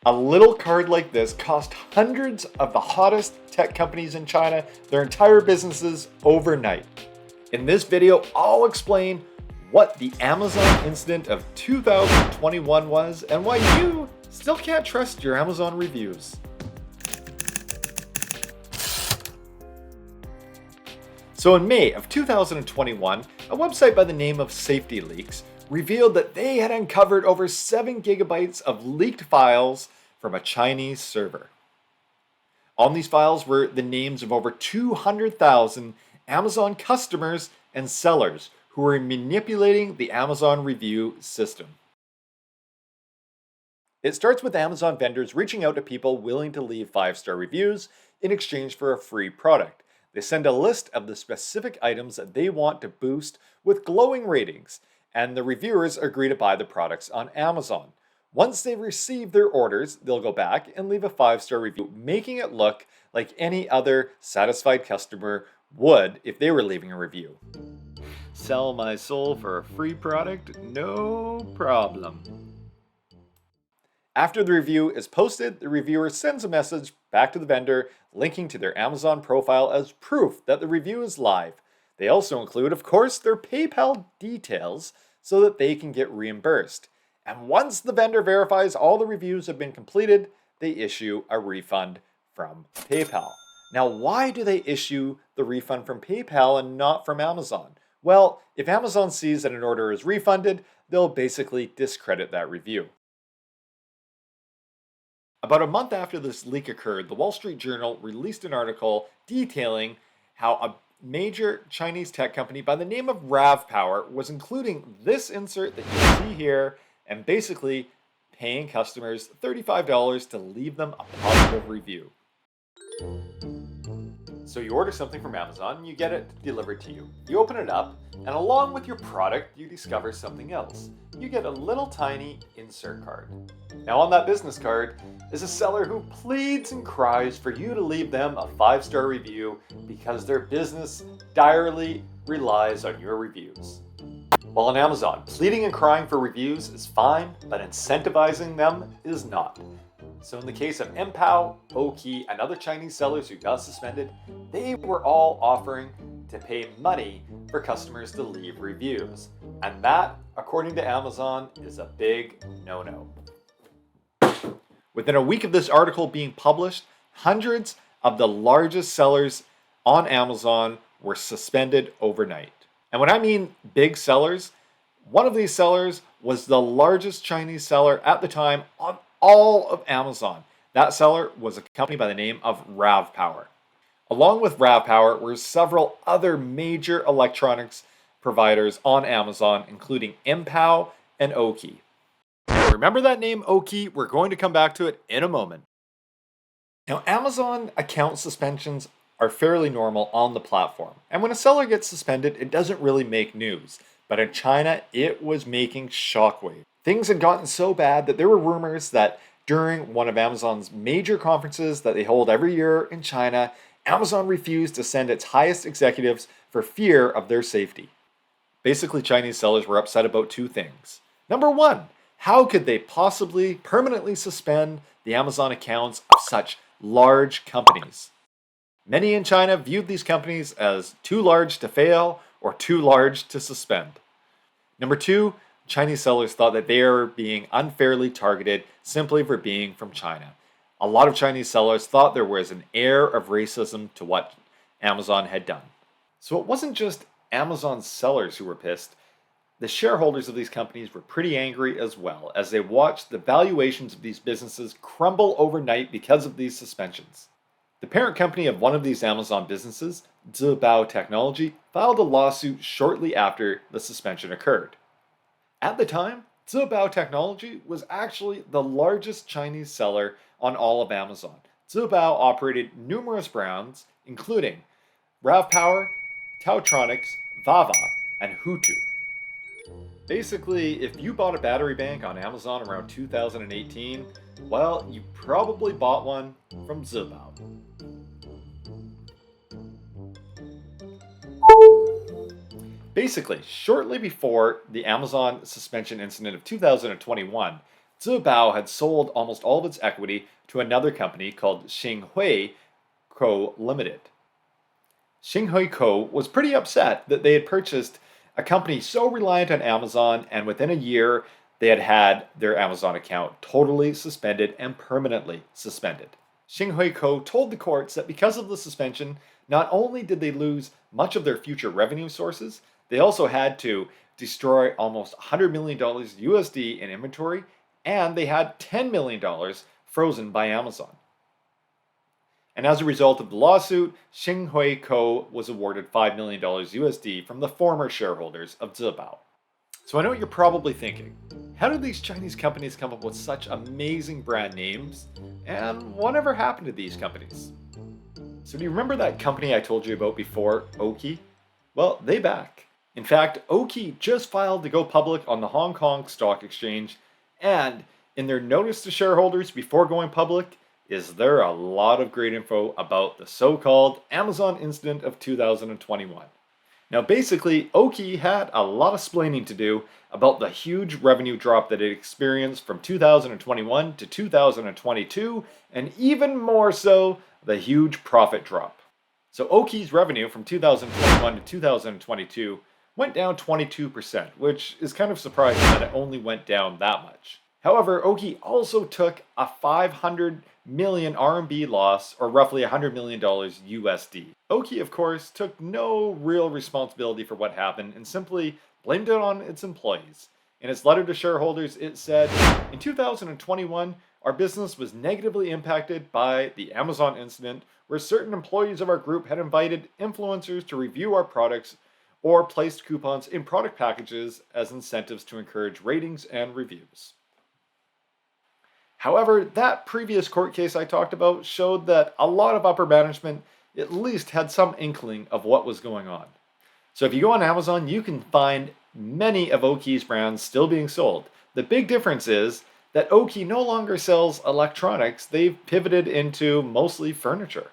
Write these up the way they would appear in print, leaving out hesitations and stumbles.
A little card like this cost hundreds of the hottest tech companies in China their entire businesses overnight. In this video, I'll explain what the Amazon incident of 2021 was and why you still can't trust your Amazon reviews. So in May of 2021, a website by the name of Safety Leaks revealed that they had uncovered over 7 gigabytes of leaked files from a Chinese server. On these files were the names of over 200,000 Amazon customers and sellers who were manipulating the Amazon review system. It starts with Amazon vendors reaching out to people willing to leave 5-star reviews in exchange for a free product. They send a list of the specific items that they want to boost with glowing ratings, and the reviewers agree to buy the products on Amazon. Once they've received their orders, they'll go back and leave a 5-star review, making it look like any other satisfied customer would if they were leaving a review. Sell my soul for a free product? No problem. After the review is posted, the reviewer sends a message back to the vendor linking to their Amazon profile as proof that the review is live. They also include, of course, their PayPal details so that they can get reimbursed. And once the vendor verifies all the reviews have been completed, they issue a refund from PayPal. Now, why do they issue the refund from PayPal and not from Amazon? Well, if Amazon sees that an order is refunded, they'll basically discredit that review. About a month after this leak occurred, the Wall Street Journal released an article detailing how a major Chinese tech company by the name of RavPower was including this insert that you see here and basically paying customers $35 to leave them a positive review. So you order something from Amazon and you get it delivered to you. You open it up, and along with your product, you discover something else. You get a little tiny insert card. Now on that business card is a seller who pleads and cries for you to leave them a 5-star review because their business direly relies on your reviews. While on Amazon, pleading and crying for reviews is fine, but incentivizing them is not. So in the case of Mpow, Oki, and other Chinese sellers who got suspended, they were all offering to pay money for customers to leave reviews. And that, according to Amazon, is a big no-no. Within a week of this article being published, hundreds of the largest sellers on Amazon were suspended overnight. And when I mean big sellers, one of these sellers was the largest Chinese seller at the time on all of Amazon. That seller was a company by the name of RavPower. Along with RavPower were several other major electronics providers on Amazon, including Mpow and Oki. Remember that name Oki? We're going to come back to it in a moment. Now, Amazon account suspensions are fairly normal on the platform. And when a seller gets suspended, it doesn't really make news. But in China, it was making shockwaves. Things had gotten so bad that there were rumors that during one of Amazon's major conferences that they hold every year in China, Amazon refused to send its highest executives for fear of their safety. Basically, Chinese sellers were upset about 2 things. Number 1, how could they possibly permanently suspend the Amazon accounts of such large companies? Many in China viewed these companies as too large to fail or too large to suspend. Number 2, Chinese sellers thought that they were being unfairly targeted simply for being from China. A lot of Chinese sellers thought there was an air of racism to what Amazon had done. So it wasn't just Amazon sellers who were pissed. The shareholders of these companies were pretty angry as well, as they watched the valuations of these businesses crumble overnight because of these suspensions. The parent company of one of these Amazon businesses, Zhibao Technology, filed a lawsuit shortly after the suspension occurred. At the time, Zhibao Technology was actually the largest Chinese seller on all of Amazon. Zhibao operated numerous brands, including RavPower, Tautronics, Vava, and Hutu. Basically, if you bought a battery bank on Amazon around 2018, well, you probably bought one from Zhibao. Basically, shortly before the Amazon suspension incident of 2021, Zibao had sold almost all of its equity to another company called Xinghui Co. Limited. Xinghui Co. was pretty upset that they had purchased a company so reliant on Amazon, and within a year, they had had their Amazon account totally suspended and permanently suspended. Xinghui Co. told the courts that because of the suspension, not only did they lose much of their future revenue sources, they also had to destroy almost $100 million USD in inventory, and they had $10 million frozen by Amazon. And as a result of the lawsuit, Xinghui Co. was awarded $5 million USD from the former shareholders of Zibao. So I know what you're probably thinking. How did these Chinese companies come up with such amazing brand names? And whatever happened to these companies? So do you remember that company I told you about before, Oki? Well, they back. In fact, Oki just filed to go public on the Hong Kong Stock Exchange, and in their notice to shareholders before going public, is there a lot of great info about the so-called Amazon incident of 2021. Now basically, Oki had a lot of splaining to do about the huge revenue drop that it experienced from 2021 to 2022, and even more so, the huge profit drop. So Oki's revenue from 2021 to 2022 went down 22%, which is kind of surprising that it only went down that much. However, Oki also took a 500 million RMB loss, or roughly $100 million USD. Oki, of course, took no real responsibility for what happened and simply blamed it on its employees. In its letter to shareholders, it said, "In 2021, our business was negatively impacted by the Amazon incident, where certain employees of our group had invited influencers to review our products or placed coupons in product packages as incentives to encourage ratings and reviews." However, that previous court case I talked about showed that a lot of upper management at least had some inkling of what was going on. So if you go on Amazon, you can find many of Oki's brands still being sold. The big difference is that Oki no longer sells electronics, they've pivoted into mostly furniture.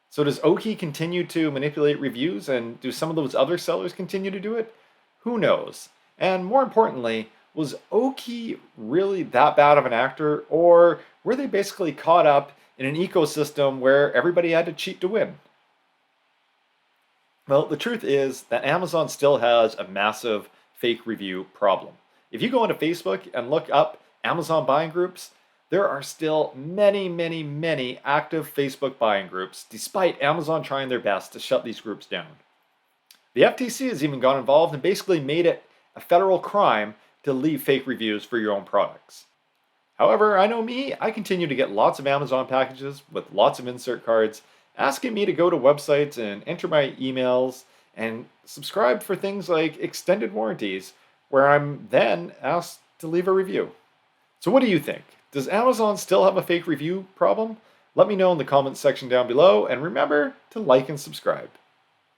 So does Oki continue to manipulate reviews, and do some of those other sellers continue to do it? Who knows? And more importantly, was Oki really that bad of an actor, or were they basically caught up in an ecosystem where everybody had to cheat to win? Well, the truth is that Amazon still has a massive fake review problem. If you go onto Facebook and look up Amazon buying groups, there are still many, many, many active Facebook buying groups, despite Amazon trying their best to shut these groups down. The FTC has even got involved and basically made it a federal crime to leave fake reviews for your own products. However, I know me, I continue to get lots of Amazon packages with lots of insert cards asking me to go to websites and enter my emails and subscribe for things like extended warranties, where I'm then asked to leave a review. So what do you think? Does Amazon still have a fake review problem? Let me know in the comments section down below, and remember to like and subscribe.